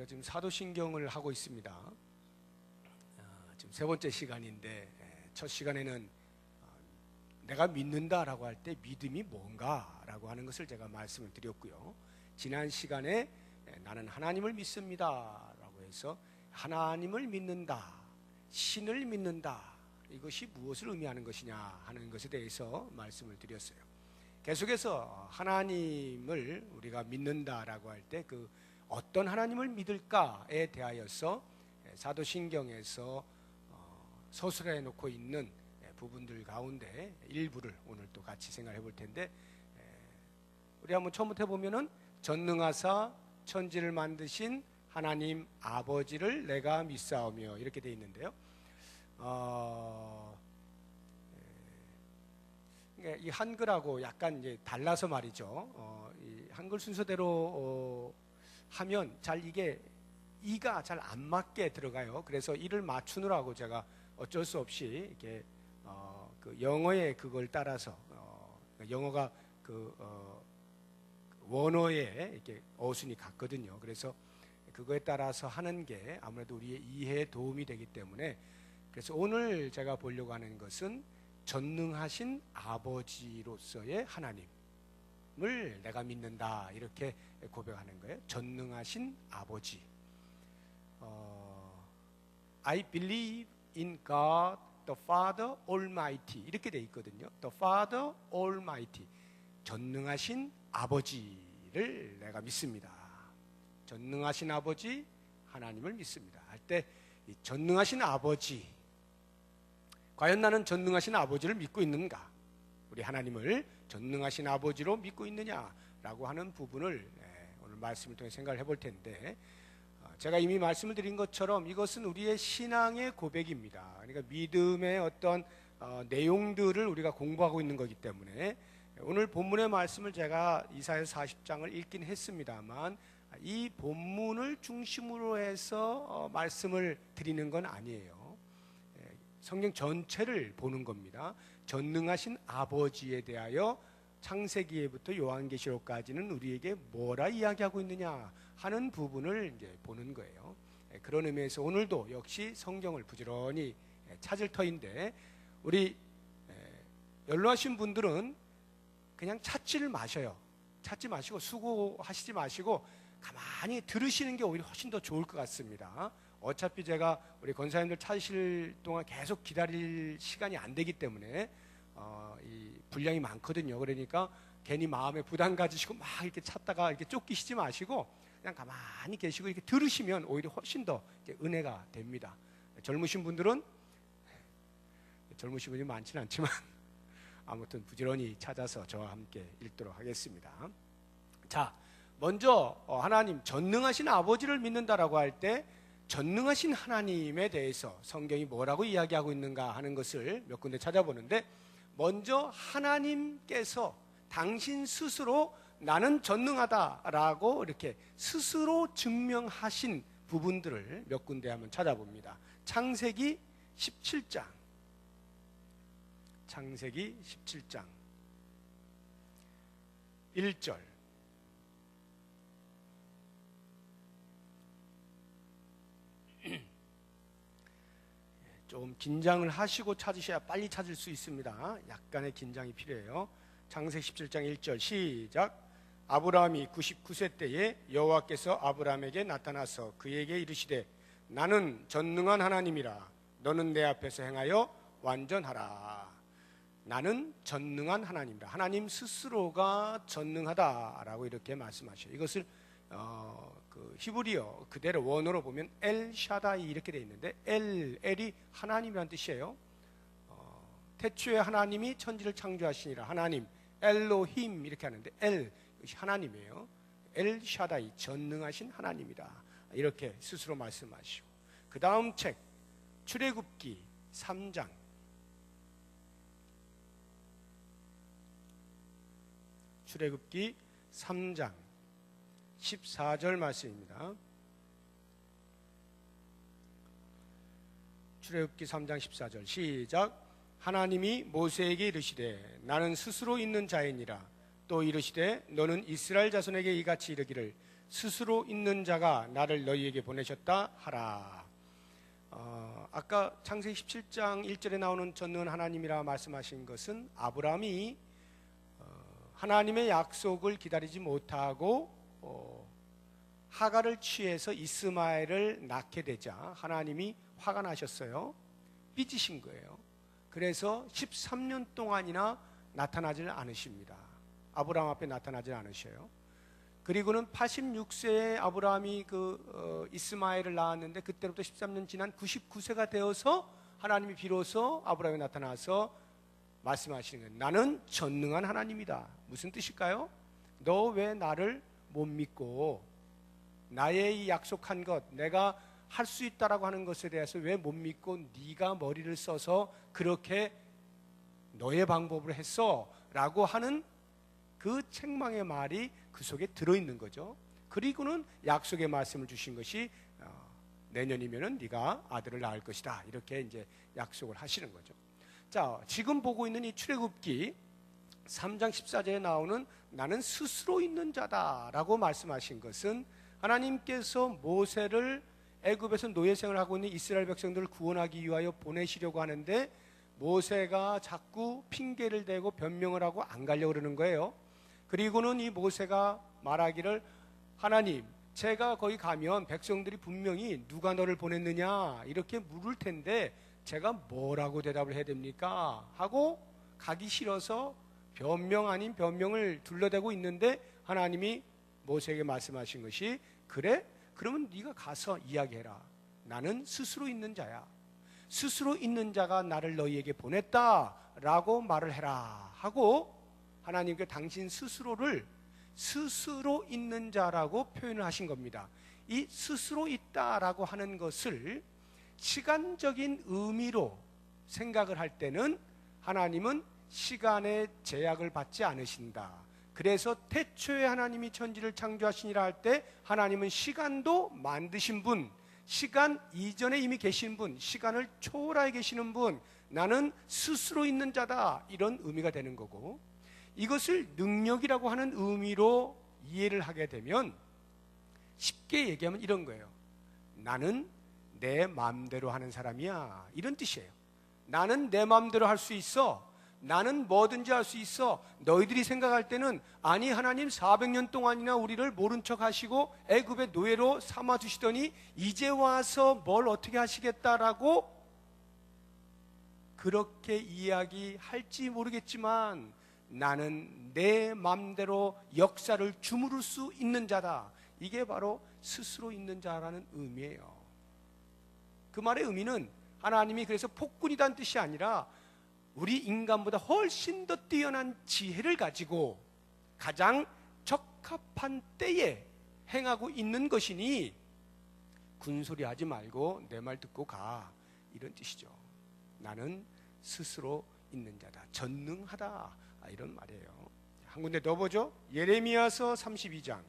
우리가 지금 사도신경을 하고 있습니다. 지금 세 번째 시간인데 첫 시간에는 내가 믿는다라고 할 때 믿음이 뭔가라고 하는 것을 제가 말씀을 드렸고요. 지난 시간에 나는 하나님을 믿습니다라고 해서 하나님을 믿는다, 신을 믿는다, 이것이 무엇을 의미하는 것이냐 하는 것에 대해서 말씀을 드렸어요. 계속해서 하나님을 우리가 믿는다라고 할 때 그 어떤 하나님을 믿을까에 대하여서 사도신경에서 서술해 놓고 있는 부분들 가운데 일부를 오늘 또 같이 생각해 볼 텐데, 우리 한번 처음부터 해보면은 전능하사 천지를 만드신 하나님 아버지를 내가 믿사오며 이렇게 되어 있는데요. 이 한글하고 약간 이제 달라서 말이죠. 이 한글 순서대로 하면 잘 이게 이가 잘 안 맞게 들어가요. 그래서 이를 맞추느라고 제가 어쩔 수 없이 이렇게 그 영어의 그걸 따라서 영어가 그 원어에 이렇게 어순이 같거든요. 그래서 그거에 따라서 하는 게 아무래도 우리의 이해에 도움이 되기 때문에, 그래서 오늘 제가 보려고 하는 것은 전능하신 아버지로서의 하나님을 내가 믿는다, 이렇게 고백하는 거예요. 전능하신 아버지. I believe in God the Father Almighty, 이렇게 돼 있거든요. The Father Almighty, 전능하신 아버지를 내가 믿습니다. 전능하신 아버지 하나님을 믿습니다 할 때, 이 전능하신 아버지, 과연 나는 전능하신 아버지를 믿고 있는가, 우리 하나님을 전능하신 아버지로 믿고 있느냐라고 하는 부분을 오늘 말씀을 통해 생각을 해볼 텐데, 제가 이미 말씀을 드린 것처럼 이것은 우리의 신앙의 고백입니다. 그러니까 믿음의 어떤 내용들을 우리가 공부하고 있는 거기 때문에, 오늘 본문의 말씀을 제가 이사야 40장을 읽긴 했습니다만 이 본문을 중심으로 해서 말씀을 드리는 건 아니에요. 성경 전체를 보는 겁니다. 전능하신 아버지에 대하여 창세기에부터 요한계시록까지는 우리에게 뭐라 이야기하고 있느냐 하는 부분을 이제 보는 거예요. 그런 의미에서 오늘도 역시 성경을 부지런히 찾을 터인데, 우리 연로하신 분들은 그냥 찾지를 마셔요. 찾지 마시고 수고하시지 마시고 가만히 들으시는 게 오히려 훨씬 더 좋을 것 같습니다. 어차피 제가 우리 권사님들 찾으실 동안 계속 기다릴 시간이 안 되기 때문에 이 분량이 많거든요. 그러니까 괜히 마음에 부담 가지시고 막 이렇게 찾다가 이렇게 쫓기시지 마시고 그냥 가만히 계시고 이렇게 들으시면 오히려 훨씬 더 은혜가 됩니다. 젊으신 분들은, 젊으신 분이 많지는 않지만 아무튼 부지런히 찾아서 저와 함께 읽도록 하겠습니다. 자, 먼저 하나님 전능하신 아버지를 믿는다라고 할 때 전능하신 하나님에 대해서 성경이 뭐라고 이야기하고 있는가 하는 것을 몇 군데 찾아보는데, 먼저 하나님께서 당신 스스로 나는 전능하다라고 이렇게 스스로 증명하신 부분들을 몇 군데 한번 찾아봅니다. 창세기 17장, 창세기 17장 1절. 좀 긴장을 하시고 찾으셔야 빨리 찾을 수 있습니다. 약간의 긴장이 필요해요. 창세기 17장 1절 시작. 아브라함이 99세 때에 여호와께서 아브라함에게 나타나서 그에게 이르시되 나는 전능한 하나님이라 너는 내 앞에서 행하여 완전하라. 나는 전능한 하나님이라. 하나님 스스로가 전능하다라고 이렇게 말씀하셔요. 이것을 그 히브리어 그대로 원어로 보면 엘 샤다이 이렇게 되어 있는데, 엘이 하나님이란 뜻이에요. 태초에 하나님이 천지를 창조하시니라. 하나님 엘로힘 이렇게 하는데 엘, 이것이 하나님이에요. 엘 샤다이, 전능하신 하나님이다, 이렇게 스스로 말씀하시고, 그 다음 책 출애굽기 3장 출애굽기 3장 14절 말씀입니다. 출애굽기 3장 14절 시작. 하나님이 모세에게 이르시되 나는 스스로 있는 자이니라. 또 이르시되 너는 이스라엘 자손에게 이같이 이르기를 스스로 있는 자가 나를 너희에게 보내셨다 하라. 아까 창세기 17장 1절에 나오는 전능한 하나님이라 말씀하신 것은 아브라함이 하나님의 약속을 기다리지 못하고 하갈을 취해서 이스마엘을 낳게 되자 하나님이 화가 나셨어요. 삐지신 거예요. 그래서 13년 동안이나 나타나질 않으십니다. 아브라함 앞에 나타나질 않으셔요. 그리고는 86세에 아브라함이 이스마엘을 낳았는데 그때부터 13년 지난 99세가 되어서 하나님이 비로소 아브라함에 나타나서 말씀하시는 거예요. 나는 전능한 하나님이다. 무슨 뜻일까요? 너 왜 나를 못 믿고 나의 이 약속한 것, 내가 할 수 있다라고 하는 것에 대해서 왜 못 믿고 네가 머리를 써서 그렇게 너의 방법으로 했어? 라고 하는 그 책망의 말이 그 속에 들어있는 거죠. 그리고는 약속의 말씀을 주신 것이 내년이면은 네가 아들을 낳을 것이다. 이렇게 이제 약속을 하시는 거죠. 자, 지금 보고 있는 이 출애굽기 3장 14절에 나오는 나는 스스로 있는 자다라고 말씀하신 것은 하나님께서 모세를 애굽에서 노예 생활하고 있는 이스라엘 백성들을 구원하기 위하여 보내시려고 하는데 모세가 자꾸 핑계를 대고 변명을 하고 안 가려고 그러는 거예요. 그리고는 이 모세가 말하기를 하나님, 제가 거기 가면 백성들이 분명히 누가 너를 보냈느냐 이렇게 물을 텐데 제가 뭐라고 대답을 해야 됩니까? 하고 가기 싫어서 변명 아닌 변명을 둘러대고 있는데 하나님이 모세에게 말씀하신 것이 그래? 그러면 네가 가서 이야기해라. 나는 스스로 있는 자야. 스스로 있는 자가 나를 너희에게 보냈다라고 말을 해라 하고 하나님께 당신 스스로를 스스로 있는 자라고 표현을 하신 겁니다. 이 스스로 있다라고 하는 것을 시간적인 의미로 생각을 할 때는 하나님은 시간의 제약을 받지 않으신다. 그래서 태초에 하나님이 천지를 창조하시니라 할 때 하나님은 시간도 만드신 분, 시간 이전에 이미 계신 분, 시간을 초월하에 계시는 분, 나는 스스로 있는 자다, 이런 의미가 되는 거고, 이것을 능력이라고 하는 의미로 이해를 하게 되면 쉽게 얘기하면 이런 거예요. 나는 내 마음대로 하는 사람이야, 이런 뜻이에요. 나는 내 마음대로 할 수 있어. 나는 뭐든지 할 수 있어. 너희들이 생각할 때는 아니 하나님 400년 동안이나 우리를 모른 척 하시고 애굽의 노예로 삼아두시더니 이제 와서 뭘 어떻게 하시겠다라고 그렇게 이야기할지 모르겠지만 나는 내 맘대로 역사를 주무를 수 있는 자다. 이게 바로 스스로 있는 자라는 의미예요. 그 말의 의미는 하나님이 그래서 폭군이란 뜻이 아니라 우리 인간보다 훨씬 더 뛰어난 지혜를 가지고 가장 적합한 때에 행하고 있는 것이니 군소리 하지 말고 내 말 듣고 가, 이런 뜻이죠. 나는 스스로 있는 자다, 전능하다, 이런 말이에요. 한 군데 더 보죠. 예레미야서 32장.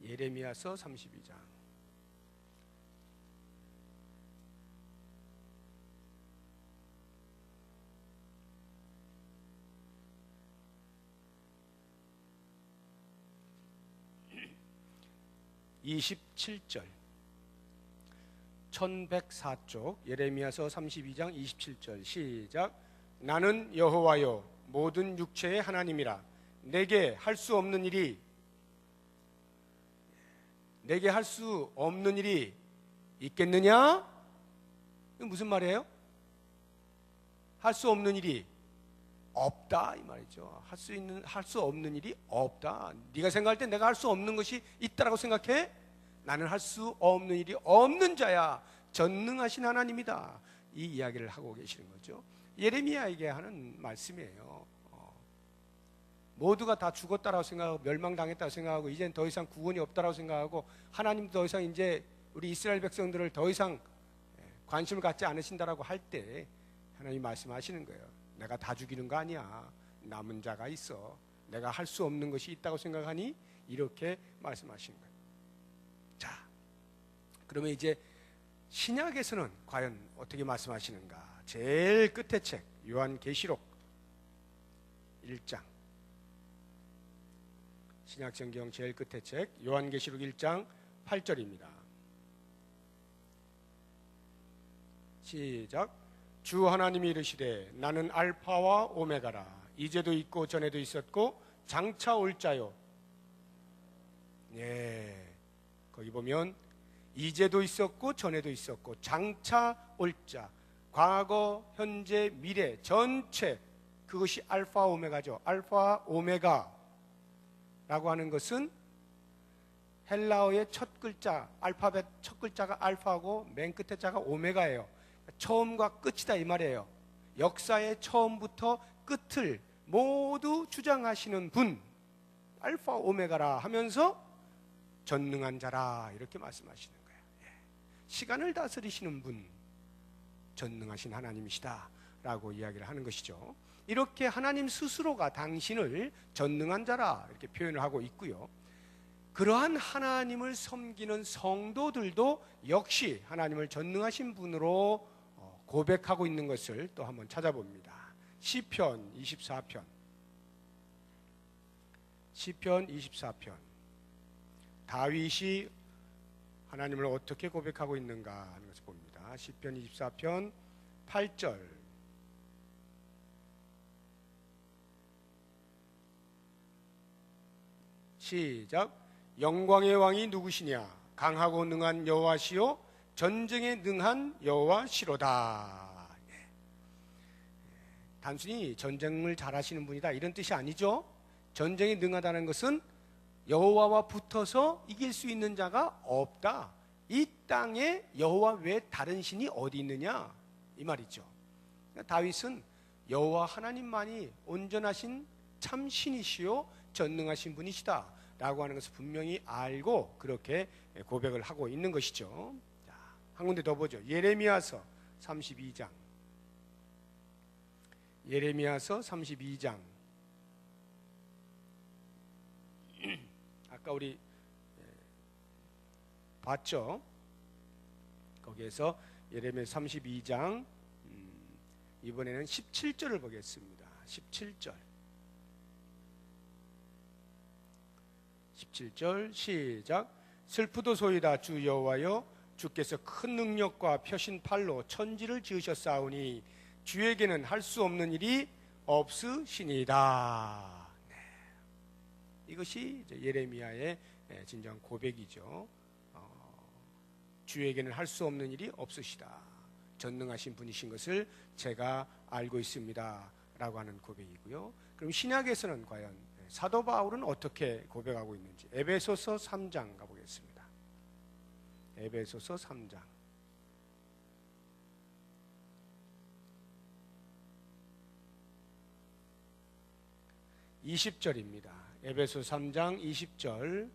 예레미야서 32장. (27절) 1104쪽 예레미야서 32장 27절 시작. 나는 여호와여 모든 육체의 하나님이라. 내게 할 수 없는 일이 있겠느냐? 이게 무슨 말이에요? 할 수 없는 일이 없다, 이 말이죠. 할 수 없는 일이 없다. 네가 생각할 때 내가 할 수 없는 것이 있다라고 생각해? 나는 할 수 없는 일이 없는 자야. 전능하신 하나님이다. 이 이야기를 하고 계시는 거죠. 예레미야에게 하는 말씀이에요. 모두가 다 죽었다라고 생각하고 멸망당했다고 생각하고 이젠 더 이상 구원이 없다라고 생각하고 하나님도 더 이상 이제 우리 이스라엘 백성들을 더 이상 관심을 갖지 않으신다라고 할 때 하나님이 말씀하시는 거예요. 내가 다 죽이는 거 아니야. 남은 자가 있어. 내가 할 수 없는 것이 있다고 생각하니? 이렇게 말씀하시는 거예요. 자, 그러면 이제 신약에서는 과연 어떻게 말씀하시는가? 제일 끝의 책 요한계시록 1장 신약성경 제일 끝에 책 요한계시록 1장 8절입니다. 시작. 주 하나님이 이르시되 나는 알파와 오메가라. 이제도 있고 전에도 있었고 장차 올 자요. 예, 거기 보면 이제도 있었고 전에도 있었고 장차 올 자, 과거, 현재, 미래 전체, 그것이 알파 오메가죠. 알파 오메가라고 하는 것은 헬라어의 첫 글자, 알파벳 첫 글자가 알파고 맨 끝에 자가 오메가예요. 처음과 끝이다 이 말이에요. 역사의 처음부터 끝을 모두 주장하시는 분, 알파 오메가라 하면서 전능한 자라 이렇게 말씀하시는 거예요. 시간을 다스리시는 분, 전능하신 하나님이시다 라고 이야기를 하는 것이죠. 이렇게 하나님 스스로가 당신을 전능한 자라 이렇게 표현을 하고 있고요. 그러한 하나님을 섬기는 성도들도 역시 하나님을 전능하신 분으로 고백하고 있는 것을 또 한번 찾아봅니다. 시편 24편. 시편 24편. 다윗이 하나님을 어떻게 고백하고 있는가 하는 것을 봅니다. 시편 24편 8절. 시작. 영광의 왕이 누구시냐? 강하고 능한 여호와시요 전쟁에 능한 여호와시로다. 단순히 전쟁을 잘하시는 분이다 이런 뜻이 아니죠. 전쟁에 능하다는 것은 여호와와 붙어서 이길 수 있는 자가 없다. 이 땅에 여호와 외에 다른 신이 어디 있느냐 이 말이죠. 다윗은 여호와 하나님만이 온전하신 참 신이시요 전능하신 분이시다 라고 하는 것을 분명히 알고 그렇게 고백을 하고 있는 것이죠. 자, 한 군데 더 보죠. 예레미야서 32장. 예레미야서 32장. 아까 우리 봤죠? 거기에서 예레미야 32장 이번에는 17절을 보겠습니다. 17절. 17절 시작. 슬프도소이다 주 여호와여 주께서 큰 능력과 펴신 팔로 천지를 지으셨사오니 주에게는 할 수 없는 일이 없으시니이다. 네. 이것이 이제 예레미야의 진정 고백이죠. 주에게는 할 수 없는 일이 없으시다. 전능하신 분이신 것을 제가 알고 있습니다 라고 하는 고백이고요. 그럼 신약에서는 과연 사도 바울은 어떻게 고백하고 있는지 에베소서 3장 가보겠습니다. 에베소서 3장 20절입니다. 에베소 3장 20절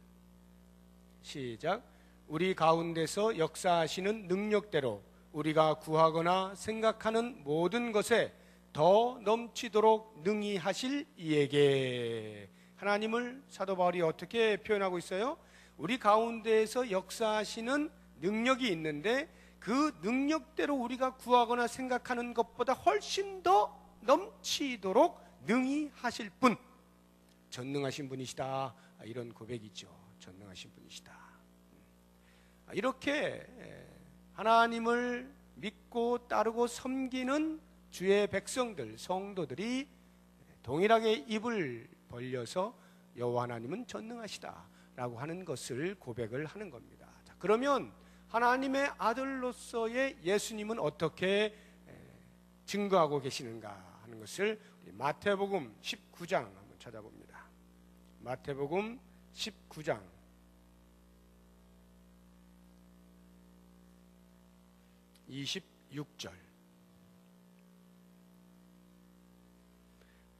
시작. 우리 가운데서 역사하시는 능력대로 우리가 구하거나 생각하는 모든 것에 더 넘치도록 능히 하실 이에게. 하나님을 사도 바울이 어떻게 표현하고 있어요? 우리 가운데에서 역사하시는 능력이 있는데 그 능력대로 우리가 구하거나 생각하는 것보다 훨씬 더 넘치도록 능히 하실 분, 전능하신 분이시다 이런 고백이죠. 전능하신 분이시다. 이렇게 하나님을 믿고 따르고 섬기는 주의 백성들, 성도들이 동일하게 입을 벌려서 여호와 하나님은 전능하시다라고 하는 것을 고백을 하는 겁니다. 자, 그러면 하나님의 아들로서의 예수님은 어떻게 증거하고 계시는가 하는 것을 우리 마태복음 19장 한번 찾아봅니다. 마태복음 19장 26절.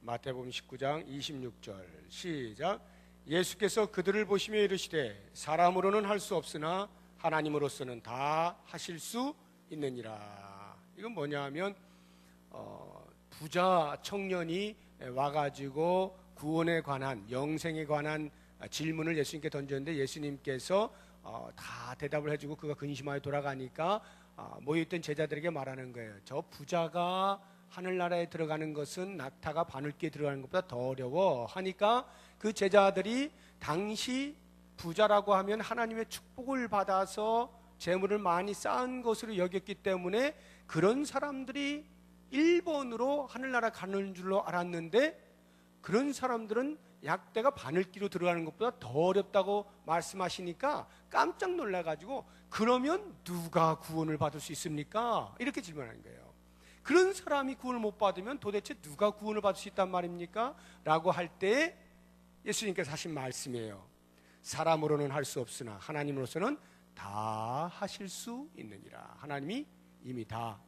마태복음 19장 26절 시작. 예수께서 그들을 보시며 이르시되 사람으로는 할 수 없으나 하나님으로서는 다 하실 수 있느니라. 이건 뭐냐 하면 부자 청년이 와가지고 구원에 관한, 영생에 관한 질문을 예수님께 던졌는데 예수님께서 다 대답을 해주고 그가 근심하여 돌아가니까 모여있던 제자들에게 말하는 거예요. 저 부자가 하늘나라에 들어가는 것은 낙타가 바늘귀에 들어가는 것보다 더 어려워 하니까 그 제자들이 당시 부자라고 하면 하나님의 축복을 받아서 재물을 많이 쌓은 것으로 여겼기 때문에 그런 사람들이 일본으로 하늘나라 가는 줄로 알았는데, 그런 사람들은 약대가 바늘기로 들어가는 것보다 더 어렵다고 말씀하시니까 깜짝 놀라가지고, 그러면 누가 구원을 받을 수 있습니까? 이렇게 질문하는 거예요. 그런 사람이 구원을 못 받으면 도대체 누가 구원을 받을 수 있단 말입니까? 라고 할 때 예수님께서 하신 말씀이에요. 사람으로는 할 수 없으나 하나님으로서는 다 하실 수 있느니라. 하나님이 이미 다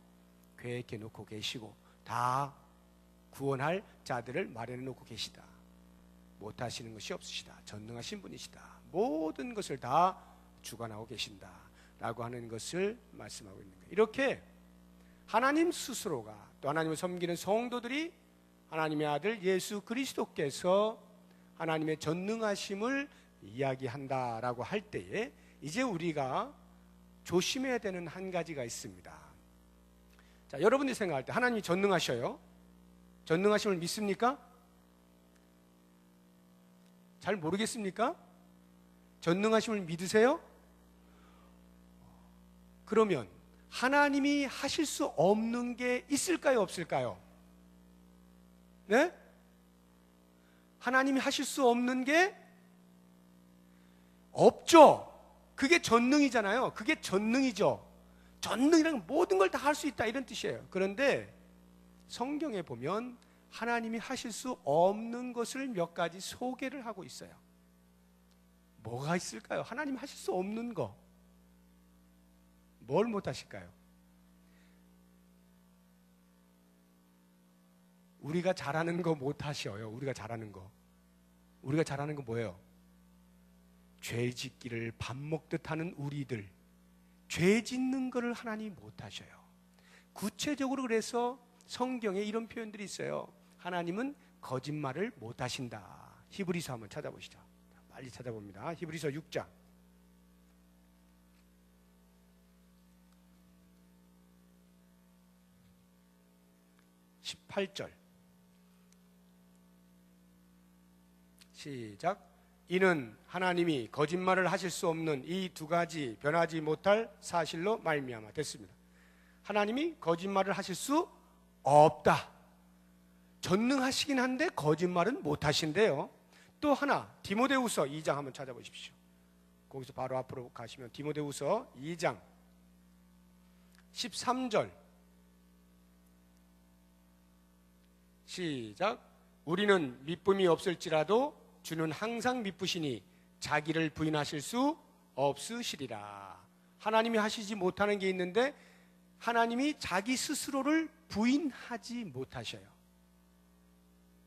계획해 놓고 계시고 다 구원할 자들을 마련해 놓고 계시다. 못하시는 것이 없으시다. 전능하신 분이시다. 모든 것을 다 주관하고 계신다 라고 하는 것을 말씀하고 있는 거예요. 이렇게 하나님 스스로가, 또 하나님을 섬기는 성도들이 하나님의 아들 예수 그리스도께서 하나님의 전능하심을 이야기한다라고 할 때에 이제 우리가 조심해야 되는 한 가지가 있습니다. 자, 여러분들이 생각할 때 하나님이 전능하셔요? 전능하심을 믿습니까? 잘 모르겠습니까? 전능하심을 믿으세요? 그러면 하나님이 하실 수 없는 게 있을까요? 없을까요? 네? 하나님이 하실 수 없는 게 없죠. 그게 전능이잖아요. 그게 전능이죠. 전능이란 모든 걸 다 할 수 있다 이런 뜻이에요. 그런데 성경에 보면 하나님이 하실 수 없는 것을 몇 가지 소개를 하고 있어요. 뭐가 있을까요? 하나님이 하실 수 없는 거. 뭘 못 하실까요? 우리가 잘하는 거 못 하셔요. 우리가 잘하는 거. 우리가 잘하는 거 뭐예요? 죄 짓기를 밥 먹듯 하는 우리들, 죄 짓는 거를 하나님이 못 하셔요. 구체적으로 그래서 성경에 이런 표현들이 있어요. 하나님은 거짓말을 못 하신다. 히브리서 한번 찾아보시죠. 빨리 찾아봅니다. 히브리서 6장 18절 시작. 이는 하나님이 거짓말을 하실 수 없는 이 두 가지 변하지 못할 사실로 말미암아 됐습니다. 하나님이 거짓말을 하실 수 없다. 전능하시긴 한데 거짓말은 못 하신대요. 또 하나 디모데후서 2장 한번 찾아보십시오. 거기서 바로 앞으로 가시면 디모데후서 2장 13절 시작. 우리는 미쁨이 없을지라도 주는 항상 미쁘시니 자기를 부인하실 수 없으시리라. 하나님이 하시지 못하는 게 있는데 하나님이 자기 스스로를 부인하지 못하셔요.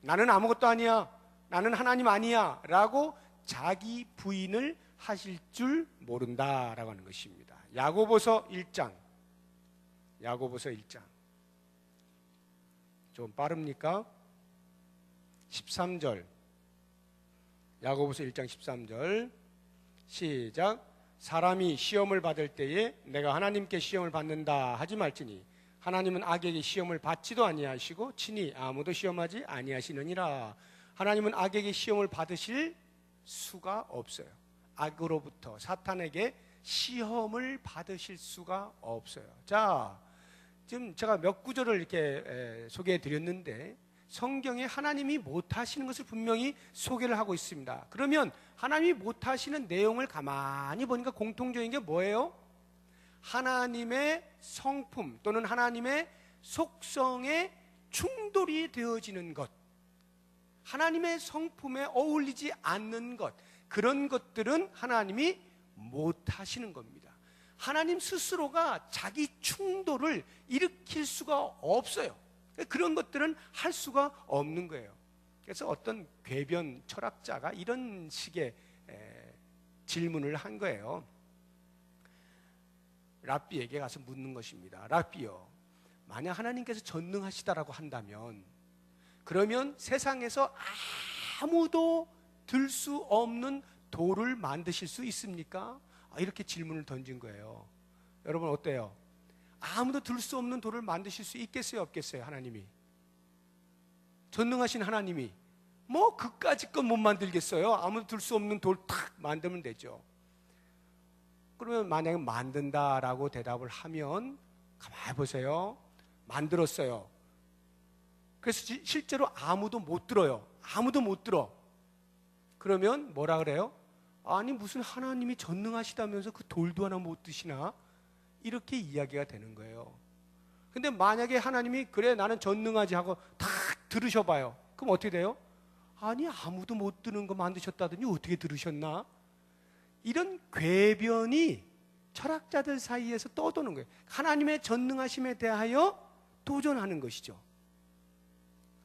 나는 아무것도 아니야, 나는 하나님 아니야 라고 자기 부인을 하실 줄 모른다라고 하는 것입니다. 야고보서 1장 좀 빠릅니까? 13절 야고보서 1장 13절 시작. 사람이 시험을 받을 때에 내가 하나님께 시험을 받는다 하지 말지니 하나님은 악에게 시험을 받지도 아니하시고 친히 아무도 시험하지 아니하시느니라. 하나님은 악에게 시험을 받으실 수가 없어요. 악으로부터 사탄에게 시험을 받으실 수가 없어요. 자, 지금 제가 몇 구절을 이렇게 소개해 드렸는데 성경에 하나님이 못하시는 것을 분명히 소개를 하고 있습니다. 그러면 하나님이 못하시는 내용을 가만히 보니까 공통적인 게 뭐예요? 하나님의 성품 또는 하나님의 속성에 충돌이 되어지는 것, 하나님의 성품에 어울리지 않는 것, 그런 것들은 하나님이 못하시는 겁니다. 하나님 스스로가 자기 충돌을 일으킬 수가 없어요. 그런 것들은 할 수가 없는 거예요. 그래서 어떤 궤변 철학자가 이런 식의 질문을 한 거예요. 랍비에게 가서 묻는 것입니다. 랍비요, 만약 하나님께서 전능하시다라고 한다면 그러면 세상에서 아무도 들 수 없는 돌을 만드실 수 있습니까? 이렇게 질문을 던진 거예요. 여러분 어때요? 아무도 들 수 없는 돌을 만드실 수 있겠어요? 없겠어요? 하나님이, 전능하신 하나님이 뭐 그까짓 건 못 만들겠어요? 아무도 들 수 없는 돌 탁 만들면 되죠. 그러면 만약에 만든다라고 대답을 하면 가만히 보세요. 만들었어요. 그래서 실제로 아무도 못 들어요. 아무도 못 들어. 그러면 뭐라 그래요? 아니 무슨 하나님이 전능하시다면서 그 돌도 하나 못 드시나? 이렇게 이야기가 되는 거예요. 근데 만약에 하나님이 그래 나는 전능하지 하고 다 들으셔봐요. 그럼 어떻게 돼요? 아니 아무도 못 드는 거 만드셨다더니 어떻게 들으셨나? 이런 궤변이 철학자들 사이에서 떠도는 거예요. 하나님의 전능하심에 대하여 도전하는 것이죠.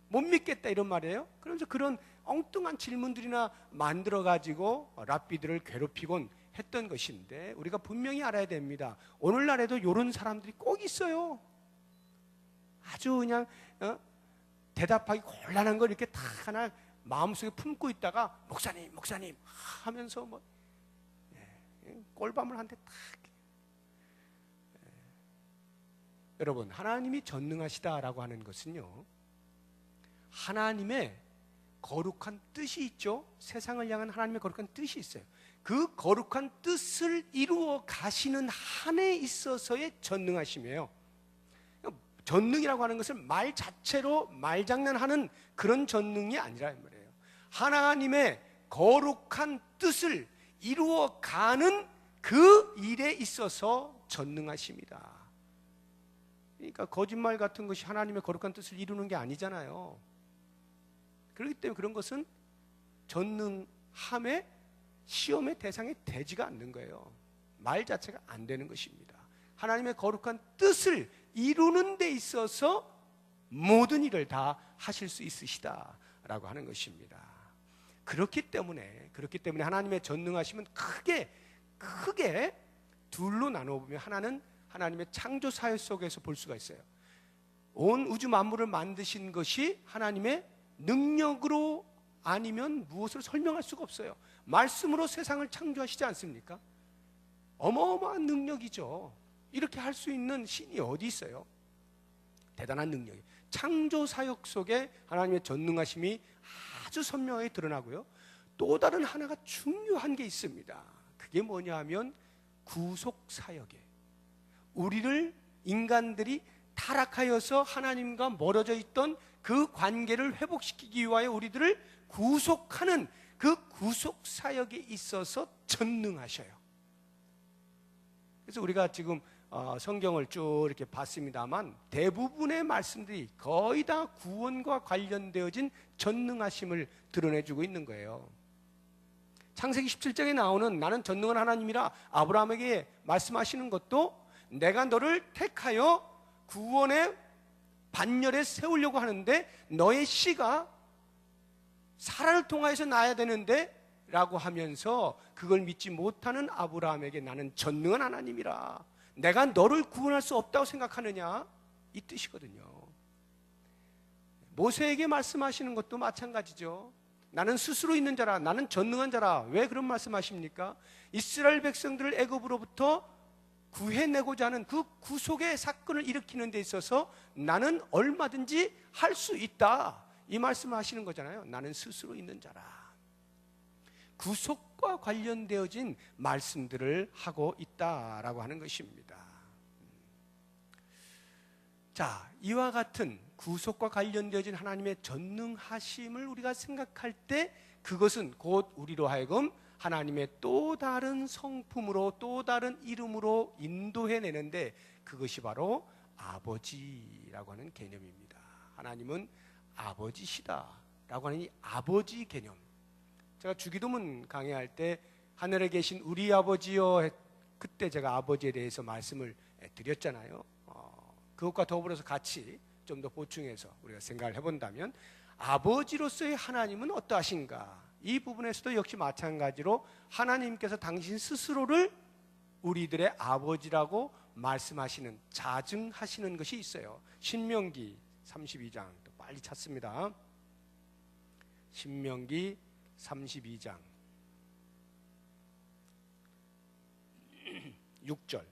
못 믿겠다 이런 말이에요. 그러면서 그런 엉뚱한 질문들이나 만들어가지고 랍비들을 괴롭히곤 했던 것인데, 우리가 분명히 알아야 됩니다. 오늘날에도 이런 사람들이 꼭 있어요. 아주 그냥 대답하기 곤란한 걸 이렇게 다 하나 마음속에 품고 있다가 목사님 하면서 뭐 꼴밤을 한 대 딱. 여러분, 하나님이 전능하시다라고 하는 것은요, 하나님의 거룩한 뜻이 있죠. 세상을 향한 하나님의 거룩한 뜻이 있어요. 그 거룩한 뜻을 이루어 가시는 한에 있어서의 전능하심이에요. 전능이라고 하는 것은 말 자체로 말장난하는 그런 전능이 아니라 말이에요. 하나님의 거룩한 뜻을 이루어 가는 그 일에 있어서 전능하십니다. 그러니까 거짓말 같은 것이 하나님의 거룩한 뜻을 이루는 게 아니잖아요. 그렇기 때문에 그런 것은 전능함의 시험의 대상이 되지가 않는 거예요. 말 자체가 안 되는 것입니다. 하나님의 거룩한 뜻을 이루는 데 있어서 모든 일을 다 하실 수 있으시다라고 하는 것입니다. 그렇기 때문에 하나님의 전능하심은 크게 둘로 나눠보면, 하나는 하나님의 창조 사회 속에서 볼 수가 있어요. 온 우주 만물을 만드신 것이 하나님의 능력으로 아니면 무엇으로 설명할 수가 없어요. 말씀으로 세상을 창조하시지 않습니까? 어마어마한 능력이죠. 이렇게 할 수 있는 신이 어디 있어요? 대단한 능력이. 창조 사역 속에 하나님의 전능하심이 아주 선명하게 드러나고요. 또 다른 하나가 중요한 게 있습니다. 그게 뭐냐 하면 구속 사역이에요. 우리를, 인간들이 타락하여서 하나님과 멀어져 있던 그 관계를 회복시키기 위하여 우리들을 구속하는 그 구속 사역에 있어서 전능하셔요. 그래서 우리가 지금 성경을 쭉 이렇게 봤습니다만, 대부분의 말씀들이 거의 다 구원과 관련되어진 전능하심을 드러내주고 있는 거예요. 창세기 17장에 나오는 나는 전능한 하나님이라 아브라함에게 말씀하시는 것도, 내가 너를 택하여 구원의 반열에 세우려고 하는데 너의 씨가 사라를 통하여서 나야 되는데 라고 하면서 그걸 믿지 못하는 아브라함에게 나는 전능한 하나님이라, 내가 너를 구원할 수 없다고 생각하느냐, 이 뜻이거든요. 모세에게 말씀하시는 것도 마찬가지죠. 나는 스스로 있는 자라, 나는 전능한 자라. 왜 그런 말씀하십니까? 이스라엘 백성들을 애굽으로부터 구해내고자 하는 그 구속의 사건을 일으키는 데 있어서 나는 얼마든지 할 수 있다, 이 말씀을 하시는 거잖아요. 나는 스스로 있는 자라. 구속과 관련되어진 말씀들을 하고 있다라고 하는 것입니다. 자, 이와 같은 구속과 관련되어진 하나님의 전능하심을 우리가 생각할 때, 그것은 곧 우리로 하여금 하나님의 또 다른 성품으로, 또 다른 이름으로 인도해내는데, 그것이 바로 아버지라고 하는 개념입니다. 하나님은 아버지시다라고 하는 이 아버지 개념. 제가 주기도문 강의할 때 하늘에 계신 우리 아버지여, 그때 제가 아버지에 대해서 말씀을 드렸잖아요. 그것과 더불어서 같이 좀 더 보충해서 우리가 생각을 해본다면, 아버지로서의 하나님은 어떠하신가? 이 부분에서도 역시 마찬가지로 하나님께서 당신 스스로를 우리들의 아버지라고 말씀하시는, 자증하시는 것이 있어요. 신명기 32장, 또 빨리 찾습니다. 신명기 32장 6절.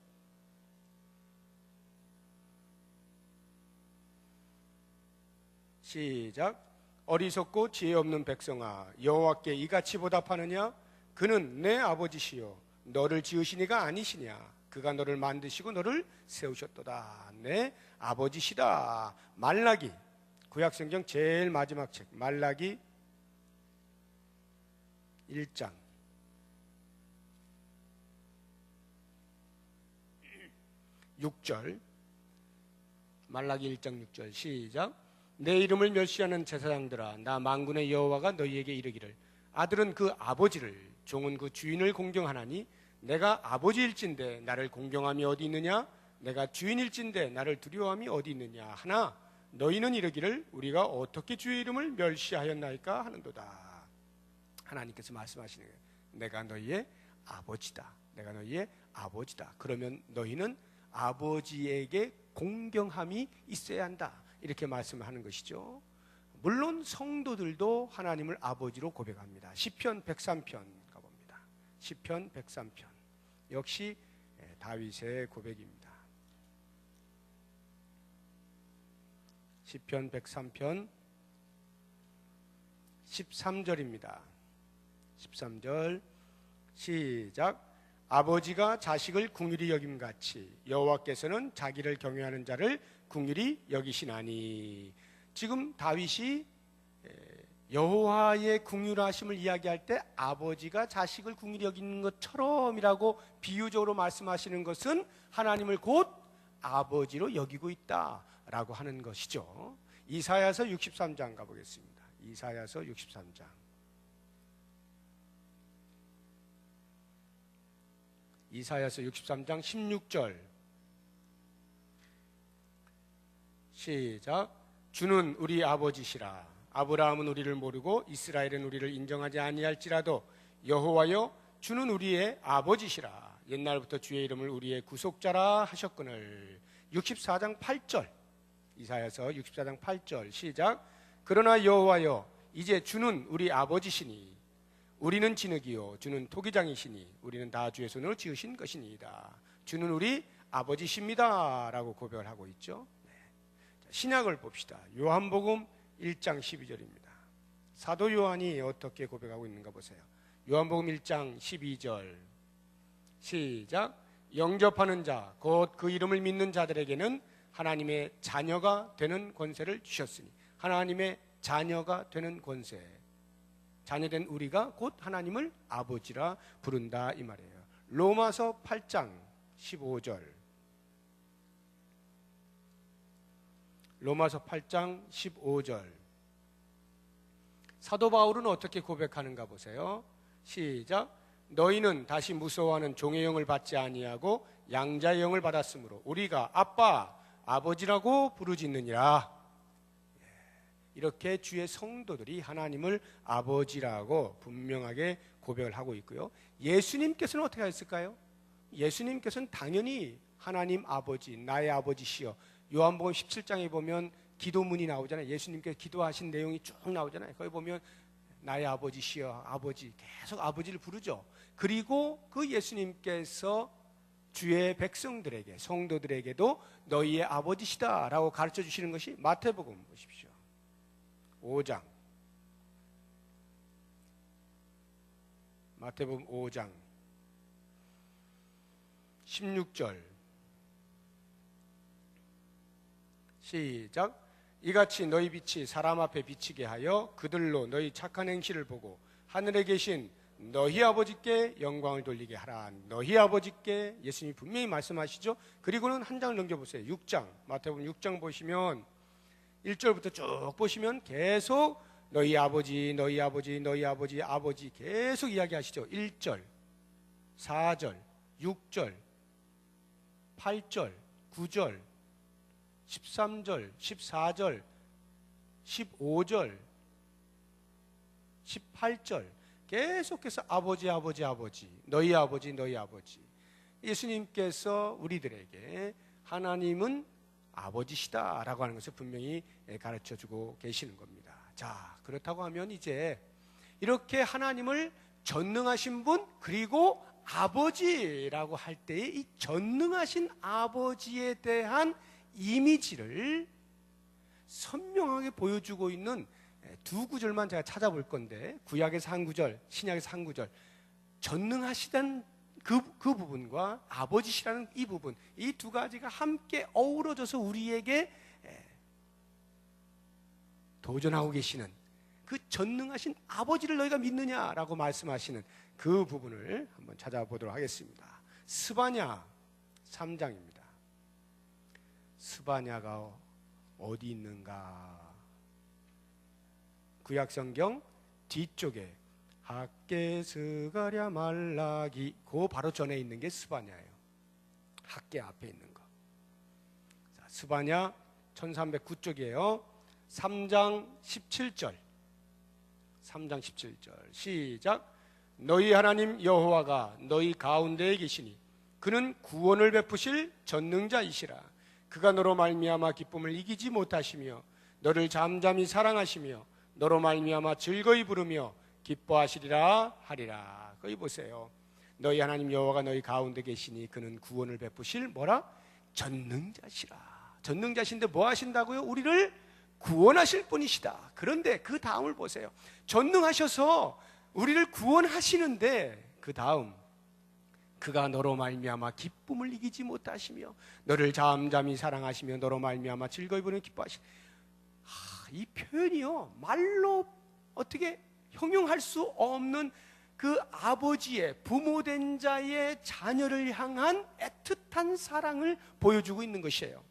시작. 어리석고 지혜 없는 백성아, 여호와께 이같이 보답하느냐? 그는 내 아버지시요 너를 지으신 이가 아니시냐? 그가 너를 만드시고 너를 세우셨도다. 내 아버지시다. 말라기, 구약성경 제일 마지막 책 말라기 1장 6절, 말라기 1장 6절 시작. 내 이름을 멸시하는 제사장들아, 나 만군의 여호와가 너희에게 이르기를, 아들은 그 아버지를, 종은 그 주인을 공경하나니 내가 아버지일진데 나를 공경함이 어디 있느냐? 내가 주인일진데 나를 두려워함이 어디 있느냐? 하나 너희는 이르기를, 우리가 어떻게 주의 이름을 멸시하였나이까 하는도다. 하나님께서 말씀하시는 거예요. 내가 너희의 아버지다. 내가 너희의 아버지다. 그러면 너희는 아버지에게 공경함이 있어야 한다. 이렇게 말씀하는 것이죠. 물론 성도들도 하나님을 아버지로 고백합니다. 시편 103편 가봅니다. 시편 103편 역시 다윗의 고백입니다. 시편 103편 13절입니다. 13절 시작. 아버지가 자식을 긍휼히 여김같이 여호와께서는 자기를 경외하는 자를 긍휼히 여기시나니. 지금 다윗이 여호와의 긍휼하심을 이야기할 때 아버지가 자식을 긍휼히 여기는 것처럼이라고 비유적으로 말씀하시는 것은 하나님을 곧 아버지로 여기고 있다라고 하는 것이죠. 이사야서 63장 가보겠습니다. 이사야서 63장 이사야서 63장 16절 시작. 주는 우리 아버지시라. 아브라함은 우리를 모르고 이스라엘은 우리를 인정하지 아니할지라도 여호와여, 주는 우리의 아버지시라. 옛날부터 주의 이름을 우리의 구속자라 하셨거늘. 64장 8절 이사야서 64장 8절 시작. 그러나 여호와여, 이제 주는 우리 아버지시니 우리는 진흙이요 주는 토기장이시니 우리는 다 주의 손으로 지으신 것이니이다. 주는 우리 아버지십니다 라고 고백을 하고 있죠. 신약을 봅시다. 요한복음 1장 12절입니다. 사도 요한이 어떻게 고백하고 있는가 보세요. 요한복음 1장 12절 시작. 영접하는 자 곧 그 이름을 믿는 자들에게는 하나님의 자녀가 되는 권세를 주셨으니. 하나님의 자녀가 되는 권세, 자녀된 우리가 곧 하나님을 아버지라 부른다 이 말이에요. 로마서 8장 15절 로마서 8장 15절 사도 바울은 어떻게 고백하는가 보세요. 시작. 너희는 다시 무서워하는 종의 영을 받지 아니하고 양자의 영을 받았으므로 우리가 아빠 아버지라고 부르짖느니라. 이렇게 주의 성도들이 하나님을 아버지라고 분명하게 고백을 하고 있고요. 예수님께서는 어떻게 하셨을까요? 예수님께서는 당연히 하나님 아버지, 나의 아버지시여. 요한복음 17장에 보면 기도문이 나오잖아요. 예수님께서 기도하신 내용이 쭉 나오잖아요. 거기 보면 나의 아버지시여, 아버지, 계속 아버지를 부르죠. 그리고 그 예수님께서 주의 백성들에게, 성도들에게도 너희의 아버지시다라고 가르쳐 주시는 것이 마태복음 보십시오. 5장 마태복음 5장 16절 시작. 이같이 너희 빛이 사람 앞에 비치게 하여 그들로 너희 착한 행실을 보고 하늘에 계신 너희 아버지께 영광을 돌리게 하라. 너희 아버지께 예수님이 분명히 말씀하시죠. 그리고는 한 장을 넘겨보세요. 6장 마태복음 6장 보시면 1절부터 쭉 보시면 계속 너희 아버지, 너희 아버지, 너희 아버지, 아버지 계속 이야기하시죠. 1절, 4절, 6절, 8절, 9절, 13절, 14절, 15절, 18절 계속해서 아버지, 아버지, 아버지, 너희 아버지, 너희 아버지. 예수님께서 우리들에게 하나님은 아버지시다라고 하는 것을 분명히 가르쳐주고 계시는 겁니다. 자, 그렇다고 하면 이제 이렇게 하나님을 전능하신 분 그리고 아버지라고 할 때의 이 전능하신 아버지에 대한 이미지를 선명하게 보여주고 있는 두 구절만 제가 찾아볼 건데, 구약에서 한 구절, 신약에서 한 구절. 전능하시던 그 부분과 아버지시라는 이 부분, 이 두 가지가 함께 어우러져서 우리에게 도전하고 계시는 그 전능하신 아버지를 너희가 믿느냐라고 말씀하시는 그 부분을 한번 찾아보도록 하겠습니다. 스바냐 3장입니다. 스바냐가 어디 있는가? 구약성경 뒤쪽에 학계 스가랴 말라기, 그 바로 전에 있는 게 스바냐예요. 학계 앞에 있는 거. 자, 스바냐 1309쪽이에요. 3장 17절. 3장 17절 시작. 너희 하나님 여호와가 너희 가운데에 계시니 그는 구원을 베푸실 전능자이시라. 그가 너로 말미암아 기쁨을 이기지 못하시며 너를 잠잠히 사랑하시며 너로 말미암아 즐거이 부르며 기뻐하시리라 하리라. 거기 보세요. 너희 하나님 여호와가 너희 가운데 계시니 그는 구원을 베푸실 뭐라? 전능자시라. 전능자신데 뭐 하신다고요? 우리를 구원하실 분이시다. 그런데 그 다음을 보세요. 전능하셔서 우리를 구원하시는데 그 다음, 그가 너로 말미암아 기쁨을 이기지 못하시며 너를 잠잠히 사랑하시며 너로 말미암아 즐거이 부르며 기뻐하시. 이 표현이요, 말로 어떻게 형용할 수 없는 그 아버지의, 부모된 자의 자녀를 향한 애틋한 사랑을 보여주고 있는 것이에요.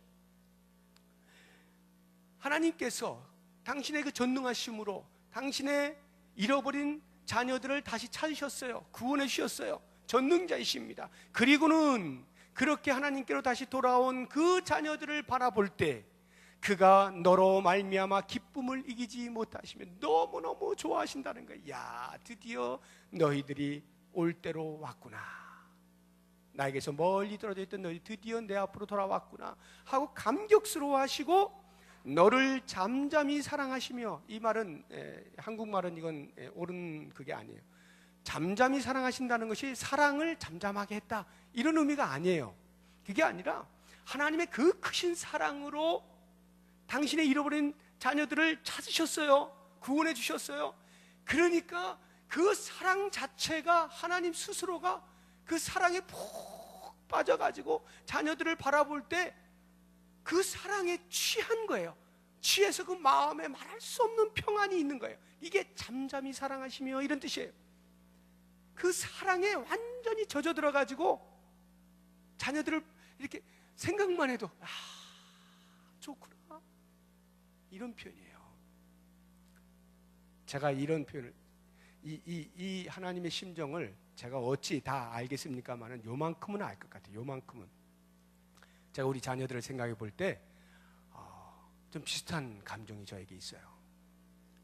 하나님께서 당신의 그 전능하심으로 당신의 잃어버린 자녀들을 다시 찾으셨어요. 구원해 주셨어요. 전능자이십니다. 그리고는 그렇게 하나님께로 다시 돌아온 그 자녀들을 바라볼 때 그가 너로 말미암아 기쁨을 이기지 못하시며 너무너무 좋아하신다는 거예요. 야, 드디어 너희들이 올 때로 왔구나. 나에게서 멀리 떨어져 있던 너희 드디어 내 앞으로 돌아왔구나 하고 감격스러워하시고 너를 잠잠히 사랑하시며, 이 말은 한국말은 이건 옳은 그게 아니에요. 잠잠히 사랑하신다는 것이 사랑을 잠잠하게 했다 이런 의미가 아니에요. 그게 아니라 하나님의 그 크신 사랑으로 당신의 잃어버린 자녀들을 찾으셨어요. 구원해 주셨어요. 그러니까 그 사랑 자체가, 하나님 스스로가 그 사랑에 푹 빠져가지고 자녀들을 바라볼 때 그 사랑에 취한 거예요. 취해서 그 마음에 말할 수 없는 평안이 있는 거예요. 이게 잠잠히 사랑하시며 이런 뜻이에요. 그 사랑에 완전히 젖어 들어가지고 자녀들을 이렇게 생각만 해도 좋구나, 이런 표현이에요. 제가 이런 표현을, 이 하나님의 심정을 제가 어찌 다 알겠습니까만은 요만큼은 알 것 같아요. 요만큼은. 제가 우리 자녀들을 생각해 볼 때 좀 비슷한 감정이 저에게 있어요.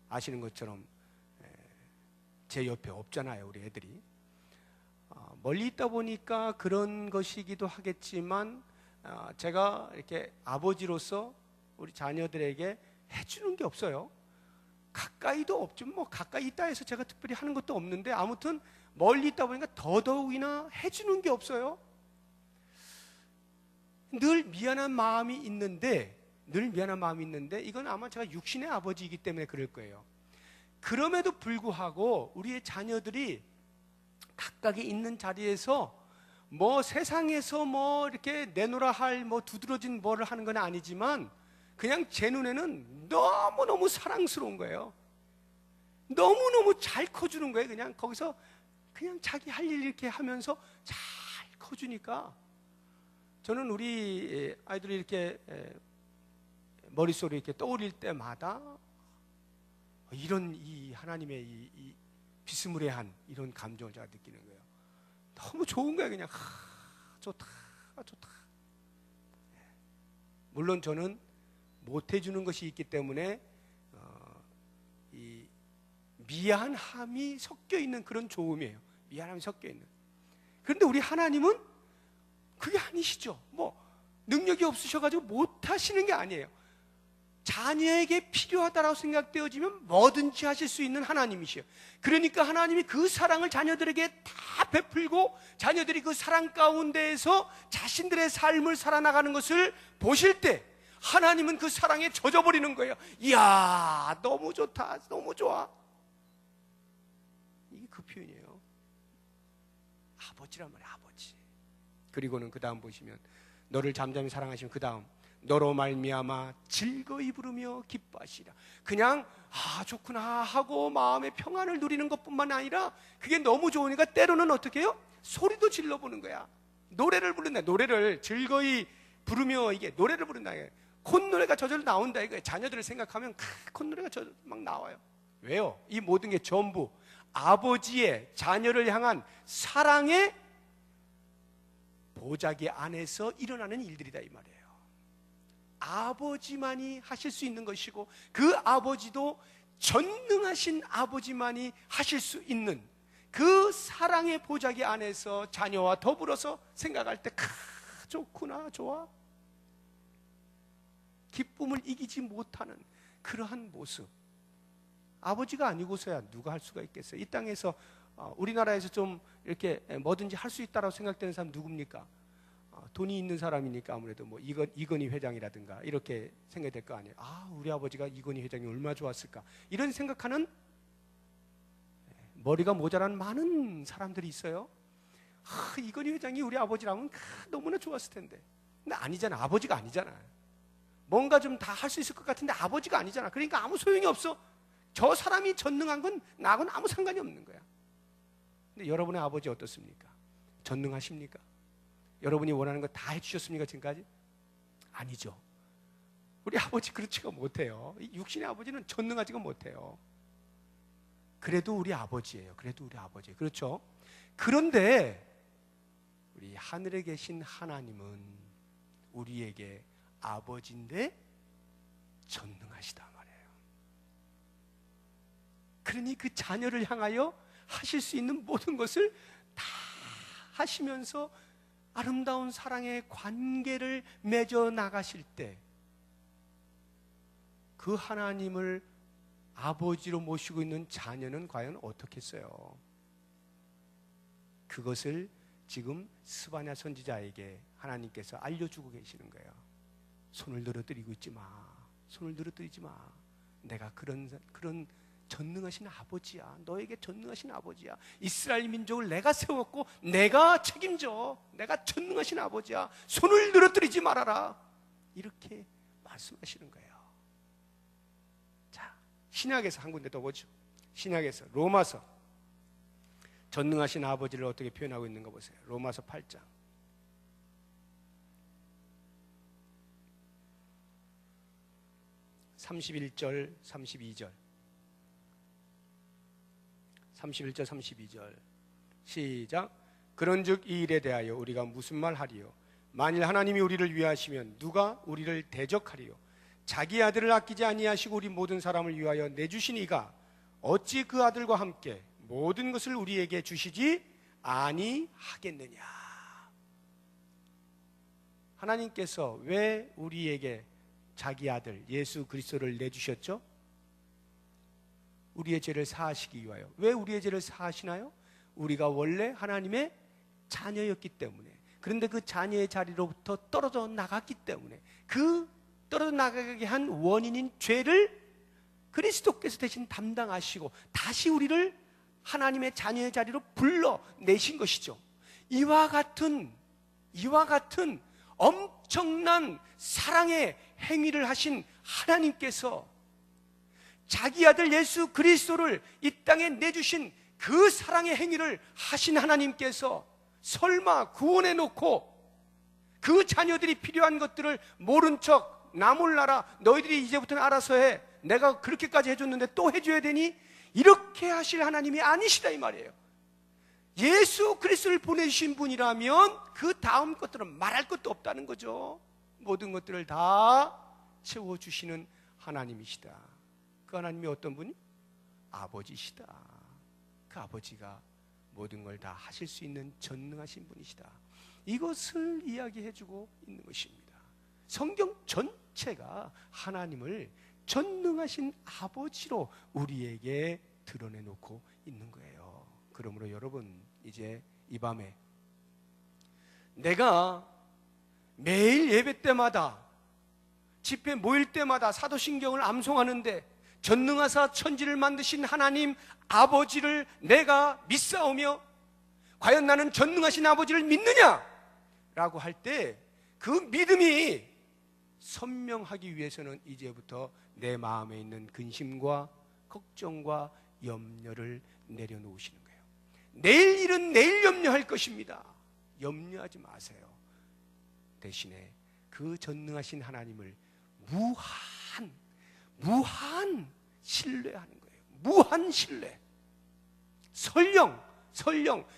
아시는 것처럼 제 옆에 없잖아요, 우리 애들이. 멀리 있다 보니까 그런 것이기도 하겠지만 제가 이렇게 아버지로서 우리 자녀들에게 해주는 게 없어요. 가까이도 없죠. 뭐 가까이 있다 해서 제가 특별히 하는 것도 없는데, 아무튼 멀리 있다 보니까 더더욱이나 해주는 게 없어요. 늘 미안한 마음이 있는데 이건 아마 제가 육신의 아버지이기 때문에 그럴 거예요. 그럼에도 불구하고 우리의 자녀들이 각각이 있는 자리에서 뭐 세상에서 뭐 이렇게 내놓으라 할 뭐 두드러진 뭐를 하는 건 아니지만 그냥 제 눈에는 너무너무 사랑스러운 거예요. 너무너무 잘 커주는 거예요. 그냥 거기서 그냥 자기 할 일 이렇게 하면서 잘 커주니까 저는 우리 아이들이 이렇게 머릿속에 이렇게 떠올릴 때마다 이런 이 하나님의 이 비스무리한 이런 감정을 제가 느끼는 거예요. 너무 좋은 거예요. 그냥 좋다. 물론 저는 못 해주는 것이 있기 때문에 이 미안함이 섞여 있는 그런 좋음이에요. 미안함이 섞여 있는. 그런데 우리 하나님은 그게 아니시죠. 뭐 능력이 없으셔가지고 못 하시는 게 아니에요. 자녀에게 필요하다라고 생각되어지면 뭐든지 하실 수 있는 하나님이시요. 그러니까 하나님이 그 사랑을 자녀들에게 다 베풀고 자녀들이 그 사랑 가운데에서 자신들의 삶을 살아나가는 것을 보실 때 하나님은 그 사랑에 젖어버리는 거예요. 이야, 너무 좋다, 너무 좋아. 이게 그 표현이에요. 아버지란 말이에요, 아버지. 그리고는 그 다음 보시면 너를 잠잠히 사랑하시면 그 다음 너로 말미암아 즐거이 부르며 기뻐하시라. 그냥 좋구나 하고 마음의 평안을 누리는 것뿐만 아니라 그게 너무 좋으니까 때로는 어떻게 해요? 소리도 질러보는 거야. 노래를 부른다. 노래를 즐거이 부르며 이게 노래를 부른다. 콧노래가 저절로 나온다 이거예요. 자녀들을 생각하면 콧노래가 저절로 막 나와요. 왜요? 이 모든 게 전부 아버지의 자녀를 향한 사랑의 보자기 안에서 일어나는 일들이다 이 말이에요. 아버지만이 하실 수 있는 것이고 그 아버지도 전능하신 아버지만이 하실 수 있는 그 사랑의 보자기 안에서 자녀와 더불어서 생각할 때 좋구나, 좋아. 기쁨을 이기지 못하는 그러한 모습. 아버지가 아니고서야 누가 할 수가 있겠어요? 이 땅에서 우리나라에서 좀 이렇게 뭐든지 할 수 있다고 생각되는 사람 누굽니까? 돈이 있는 사람이니까 아무래도 뭐 이건희 회장이라든가 이렇게 생각이 될 거 아니에요. 우리 아버지가 이건희 회장이 얼마나 좋았을까 이런 생각하는 머리가 모자란 많은 사람들이 있어요. 이건희 회장이 우리 아버지라면 너무나 좋았을 텐데. 근데 아니잖아. 아버지가 아니잖아. 뭔가 좀 다 할 수 있을 것 같은데 아버지가 아니잖아. 그러니까 아무 소용이 없어. 저 사람이 전능한 건 나하고는 아무 상관이 없는 거야. 근데 여러분의 아버지 어떻습니까? 전능하십니까? 여러분이 원하는 거 다 해주셨습니까 지금까지? 아니죠. 우리 아버지 그렇지가 못해요. 육신의 아버지는 전능하지가 못해요. 그래도 우리 아버지예요. 그래도 우리 아버지예요. 그렇죠? 그런데 우리 하늘에 계신 하나님은 우리에게 아버지인데 전능하시다 말이에요. 그러니 그 자녀를 향하여 하실 수 있는 모든 것을 다 하시면서 아름다운 사랑의 관계를 맺어 나가실 때 그 하나님을 아버지로 모시고 있는 자녀는 과연 어떻겠어요? 그것을 지금 스바냐 선지자에게 하나님께서 알려주고 계시는 거예요. 손을 늘어뜨리고 있지 마. 손을 늘어뜨리지 마. 내가 그런 전능하신 아버지야. 너에게 전능하신 아버지야. 이스라엘 민족을 내가 세웠고 내가 책임져. 내가 전능하신 아버지야. 손을 늘어뜨리지 말아라. 이렇게 말씀하시는 거예요. 자, 신약에서 한 군데 더 보죠. 신약에서 로마서 전능하신 아버지를 어떻게 표현하고 있는가 보세요. 로마서 8장 31절 32절 31절 32절 시작. 그런즉 이 일에 대하여 우리가 무슨 말 하리요? 만일 하나님이 우리를 위하시면 누가 우리를 대적하리요? 자기 아들을 아끼지 아니하시고 우리 모든 사람을 위하여 내주신 이가 어찌 그 아들과 함께 모든 것을 우리에게 주시지 아니하겠느냐? 하나님께서 왜 우리에게 자기 아들 예수 그리스도를 내주셨죠? 우리의 죄를 사하시기 위하여. 왜 우리의 죄를 사하시나요? 우리가 원래 하나님의 자녀였기 때문에. 그런데 그 자녀의 자리로부터 떨어져 나갔기 때문에 그 떨어져 나가게 한 원인인 죄를 그리스도께서 대신 담당하시고 다시 우리를 하나님의 자녀의 자리로 불러내신 것이죠. 이와 같은 엄청난 사랑의 행위를 하신 하나님께서 자기 아들 예수 그리스도를 이 땅에 내주신 그 사랑의 행위를 하신 하나님께서 설마 구원해 놓고 그 자녀들이 필요한 것들을 모른 척 나 몰라라 너희들이 이제부터는 알아서 해 내가 그렇게까지 해줬는데 또 해줘야 되니 이렇게 하실 하나님이 아니시다 이 말이에요. 예수 그리스도를 보내주신 분이라면 그 다음 것들은 말할 것도 없다는 거죠. 모든 것들을 다 채워주시는 하나님이시다. 그 하나님이 어떤 분이? 아버지시다. 그 아버지가 모든 걸 다 하실 수 있는 전능하신 분이시다. 이것을 이야기해주고 있는 것입니다. 성경 전체가 하나님을 전능하신 아버지로 우리에게 드러내놓고 있는 거예요. 그러므로 여러분 이제 이 밤에 내가 매일 예배 때마다 집회 모일 때마다 사도신경을 암송하는데 전능하사 천지를 만드신 하나님 아버지를 내가 믿사오며 과연 나는 전능하신 아버지를 믿느냐? 라고 할 때 그 믿음이 선명하기 위해서는 이제부터 내 마음에 있는 근심과 걱정과 염려를 내려놓으시는 거예요. 내일 일은 내일 염려할 것입니다. 염려하지 마세요. 대신에 그 전능하신 하나님을 무한 신뢰하는 거예요. 무한 신뢰. 설령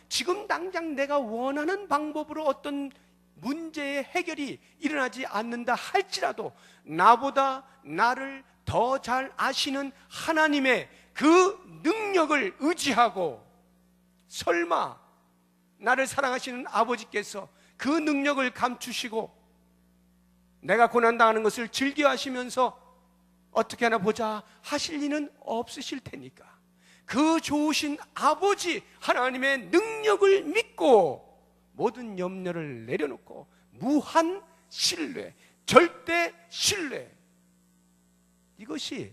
지금 당장 내가 원하는 방법으로 어떤 문제의 해결이 일어나지 않는다 할지라도 나보다 나를 더 잘 아시는 하나님의 그 능력을 의지하고, 설마 나를 사랑하시는 아버지께서 그 능력을 감추시고 내가 고난당하는 것을 즐겨하시면서 어떻게 하나 보자 하실 리는 없으실 테니까 그 좋으신 아버지 하나님의 능력을 믿고 모든 염려를 내려놓고 무한 신뢰, 절대 신뢰, 이것이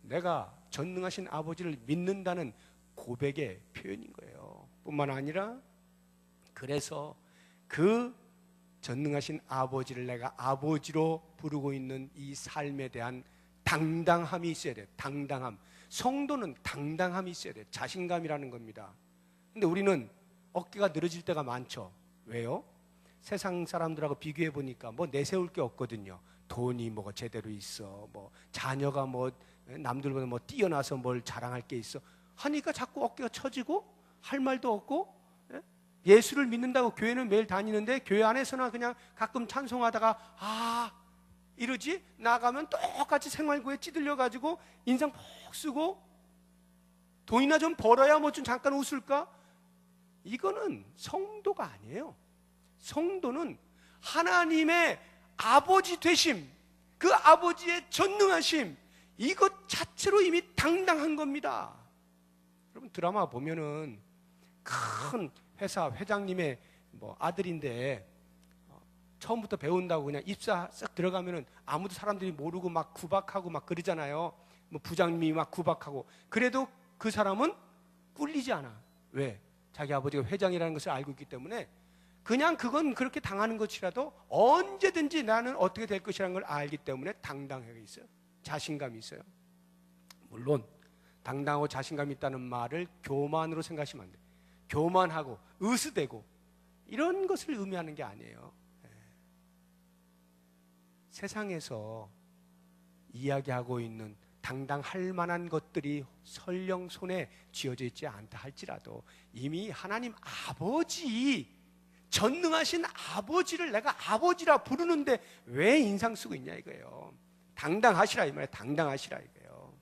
내가 전능하신 아버지를 믿는다는 고백의 표현인 거예요. 뿐만 아니라 그래서 그 전능하신 아버지를 내가 아버지로 부르고 있는 이 삶에 대한 당당함이 있어야 돼요. 당당함. 성도는 당당함이 있어야 돼요. 자신감이라는 겁니다. 근데 우리는 어깨가 늘어질 때가 많죠. 왜요? 세상 사람들하고 비교해 보니까 뭐 내세울 게 없거든요. 돈이 뭐가 제대로 있어, 뭐 자녀가 뭐 남들보다 뭐 뛰어나서 뭘 자랑할 게 있어 하니까 자꾸 어깨가 처지고 할 말도 없고, 예수를 믿는다고 교회는 매일 다니는데 교회 안에서나 그냥 가끔 찬송하다가 이러지? 나가면 똑같이 생활고에 찌들려가지고 인상 푹 쓰고 돈이나 좀 벌어야 뭐 좀 잠깐 웃을까? 이거는 성도가 아니에요. 성도는 하나님의 아버지 되심, 그 아버지의 전능하심, 이것 자체로 이미 당당한 겁니다. 여러분 드라마 보면은 큰 회사 회장님의 뭐 아들인데 처음부터 배운다고 그냥 입사 싹 들어가면은 아무도 사람들이 모르고 막 구박하고 막 그러잖아요. 뭐 부장님이 막 구박하고. 그래도 그 사람은 꿀리지 않아. 왜? 자기 아버지가 회장이라는 것을 알고 있기 때문에 그냥 그건 그렇게 당하는 것이라도 언제든지 나는 어떻게 될 것이라는 걸 알기 때문에 당당하게 있어요. 자신감이 있어요. 물론 당당하고 자신감이 있다는 말을 교만으로 생각하시면 안 돼요. 교만하고 으스대고 이런 것을 의미하는 게 아니에요. 세상에서 이야기하고 있는 당당할 만한 것들이 설령 손에 쥐어져 있지 않다 할지라도 이미 하나님 아버지, 전능하신 아버지를 내가 아버지라 부르는데 왜 인상 쓰고 있냐 이거예요. 당당하시라 이 말이에요. 당당하시라 이거예요.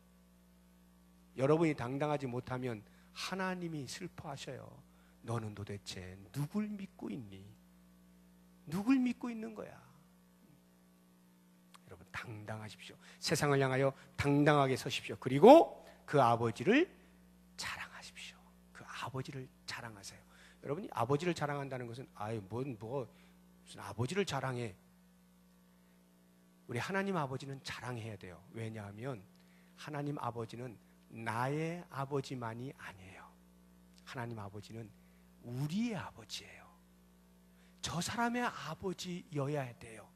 여러분이 당당하지 못하면 하나님이 슬퍼하셔요. 너는 도대체 누굴 믿고 있니? 누굴 믿고 있는 거야? 여러분 당당하십시오. 세상을 향하여 당당하게 서십시오. 그리고 그 아버지를 자랑하십시오. 그 아버지를 자랑하세요. 여러분이 아버지를 자랑한다는 것은 무슨 아버지를 자랑해. 우리 하나님 아버지는 자랑해야 돼요. 왜냐하면 하나님 아버지는 나의 아버지만이 아니에요. 하나님 아버지는 우리의 아버지예요. 저 사람의 아버지여야 돼요.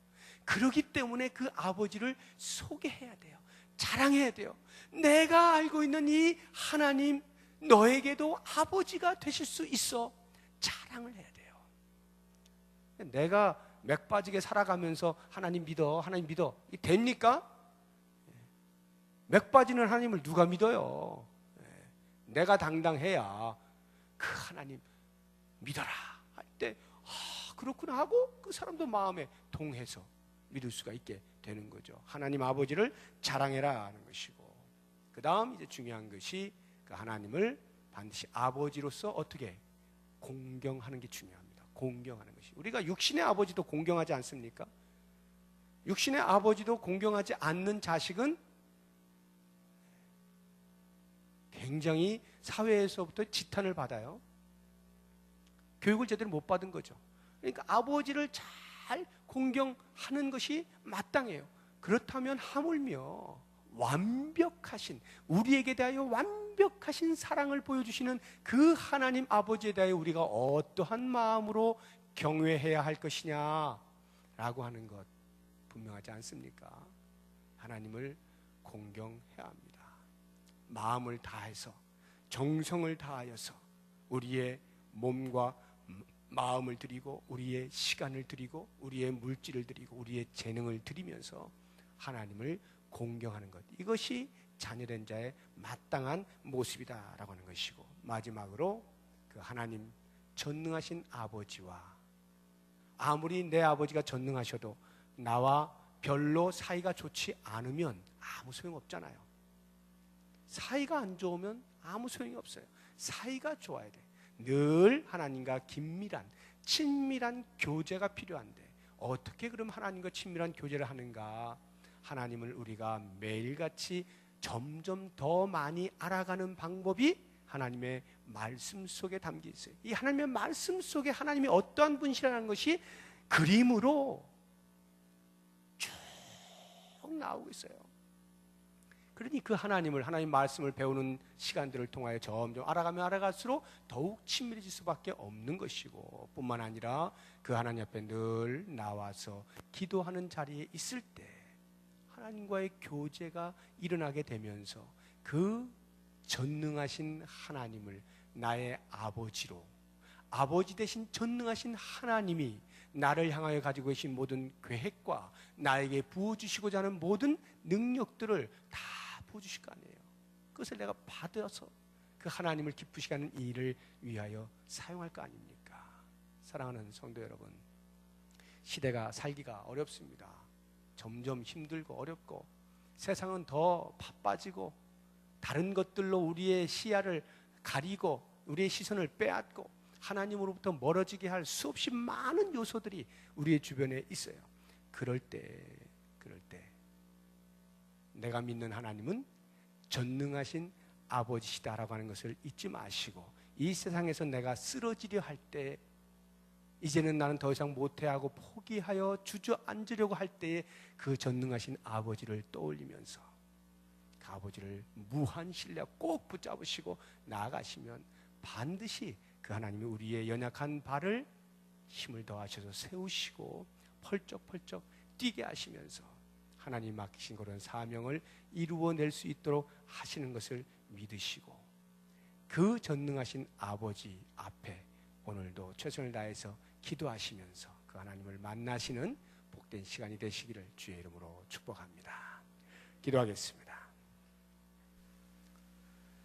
그렇기 때문에 그 아버지를 소개해야 돼요. 자랑해야 돼요. 내가 알고 있는 이 하나님, 너에게도 아버지가 되실 수 있어. 자랑을 해야 돼요. 내가 맥 빠지게 살아가면서 하나님 믿어, 하나님 믿어. 이게 됩니까? 맥 빠지는 하나님을 누가 믿어요? 내가 당당해야 그 하나님 믿어라 할 때 그렇구나 하고 그 사람도 마음에 동해서 믿을 수가 있게 되는 거죠. 하나님 아버지를 자랑해라 하는 것이고, 그 다음 이제 중요한 것이 그 하나님을 반드시 아버지로서 어떻게 공경하는 게 중요합니다. 공경하는 것이. 우리가 육신의 아버지도 공경하지 않습니까? 육신의 아버지도 공경하지 않는 자식은 굉장히 사회에서부터 지탄을 받아요. 교육을 제대로 못 받은 거죠. 그러니까 아버지를 잘 공경하는 것이 마땅해요. 그렇다면 하물며 완벽하신, 우리에게 대하여 완벽하신 사랑을 보여주시는 그 하나님 아버지에 대하여 우리가 어떠한 마음으로 경외해야 할 것이냐 라고 하는 것 분명하지 않습니까? 하나님을 공경해야 합니다. 마음을 다해서, 정성을 다하여서 우리의 몸과 마음을 드리고, 우리의 시간을 드리고, 우리의 물질을 드리고, 우리의 재능을 드리면서 하나님을 공경하는 것, 이것이 자녀된 자의 마땅한 모습이다라고 하는 것이고, 마지막으로 그 하나님 전능하신 아버지와, 아무리 내 아버지가 전능하셔도 나와 별로 사이가 좋지 않으면 아무 소용없잖아요. 사이가 안 좋으면 아무 소용이 없어요. 사이가 좋아야 돼. 늘 하나님과 긴밀한, 친밀한 교제가 필요한데, 어떻게 그럼 하나님과 친밀한 교제를 하는가? 하나님을 우리가 매일같이 점점 더 많이 알아가는 방법이 하나님의 말씀 속에 담겨 있어요. 이 하나님의 말씀 속에 하나님이 어떠한 분이시라는 것이 그림으로 쭉 나오고 있어요. 그러니 그 하나님을, 하나님 말씀을 배우는 시간들을 통하여 점점 알아가면 알아갈수록 더욱 친밀해질 수밖에 없는 것이고, 뿐만 아니라 그 하나님 앞에 늘 나와서 기도하는 자리에 있을 때 하나님과의 교제가 일어나게 되면서 그 전능하신 하나님을 나의 아버지로, 아버지 대신 전능하신 하나님이 나를 향하여 가지고 계신 모든 계획과 나에게 부어주시고자 하는 모든 능력들을 다 부어주실 거 아니에요. 그것을 내가 받아서 그 하나님을 기쁘시게 하는 일을 위하여 사용할 거 아닙니까? 사랑하는 성도 여러분, 시대가 살기가 어렵습니다. 점점 힘들고 어렵고, 세상은 더 바빠지고, 다른 것들로 우리의 시야를 가리고 우리의 시선을 빼앗고 하나님으로부터 멀어지게 할 수없이 많은 요소들이 우리의 주변에 있어요. 그럴 때 내가 믿는 하나님은 전능하신 아버지시다라고 하는 것을 잊지 마시고, 이 세상에서 내가 쓰러지려 할 때, 이제는 나는 더 이상 못해하고 포기하여 주저앉으려고 할 때에 그 전능하신 아버지를 떠올리면서 그 아버지를 무한 신뢰 꼭 붙잡으시고 나아가시면 반드시 그 하나님이 우리의 연약한 발을 힘을 더하셔서 세우시고 펄쩍펄쩍 뛰게 하시면서 하나님 맡기신 그런 사명을 이루어낼 수 있도록 하시는 것을 믿으시고, 그 전능하신 아버지 앞에 오늘도 최선을 다해서 기도하시면서 그 하나님을 만나시는 복된 시간이 되시기를 주의 이름으로 축복합니다. 기도하겠습니다.